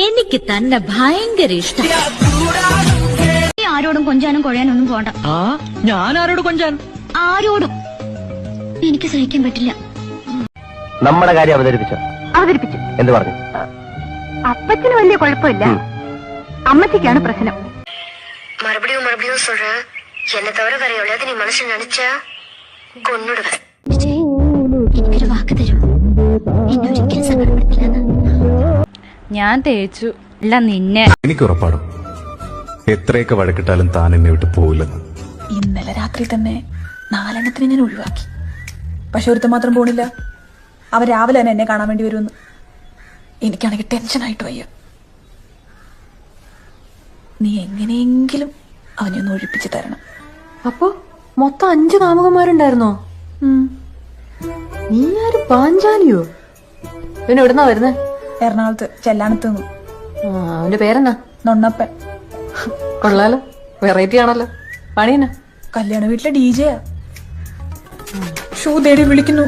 എനിക്ക് തന്നെ ഭയങ്കര ഇഷ്ടം. ആരോടും കൊഞ്ചാനും കൊഴയാനൊന്നും പോണ്ട. ഞാൻ ആരോട് കൊഞ്ചാൻ? ആരോടും എനിക്ക് സഹിക്കാൻ പറ്റില്ല. നമ്മുടെ കാര്യം അവതരിപ്പിച്ചു. എന്ത് പറഞ്ഞു? അപ്പച്ചന് വലിയ കുഴപ്പമില്ല, അമ്മച്ചിക്കാണ് പ്രശ്നം. மறுபடியும் மறுபடியும் சொல்றேன், என்ன தவிர வேற எவ்வளவு நீ மனுஷன் நினைச்சா கொன்னுடுவேன். എനിക്കൊരു വാക്ക് തരും, എന്നെ ഒരിക്കലും സങ്കടപ്പെടുത്തില്ലെന്ന്. ഞാൻ തേച്ചു അല്ല നിന്നെ. എനിക്ക് ഉറപ്പാടും എത്രയൊക്കെ വഴക്കിട്ടാലും താൻ എന്നെ വിട്ട് പോവില്ലെന്ന്. ഇന്നലെ രാത്രി തന്നെ 4 എണ്ണത്തിന് ഞാൻ ഒഴിവാക്കി. പക്ഷെ ഒരുത്തൻ മാത്രം പോണില്ല. അവൻ രാവിലെ തന്നെ എന്നെ കാണാൻ വേണ്ടി വരുമെന്ന്. എനിക്കാണെങ്കിൽ ടെൻഷനായിട്ട് വയ്യ. നീ എങ്ങനെയെങ്കിലും അവനെ ഒന്ന് ഒഴിപ്പിച്ചു തരണം. അപ്പൊ മൊത്തം 5 കാമുകന്മാരുണ്ടായിരുന്നോ? നീ ആര്, പാഞ്ചാലിയോ? പിന്നെ എവിടുന്നാ വരുന്നേ? എറണാകുളത്ത് ചെല്ലാനത്ത് നിന്നു. അവന്റെ പേരെന്നാ? നൊണ്ണപ്പൻ. കൊള്ളാലോ, വെറൈറ്റി ആണല്ലോ. പണിയെന്നാ? കല്യാണ വീട്ടിലെ DJ ഷൂ തേടി വിളിക്കുന്നു.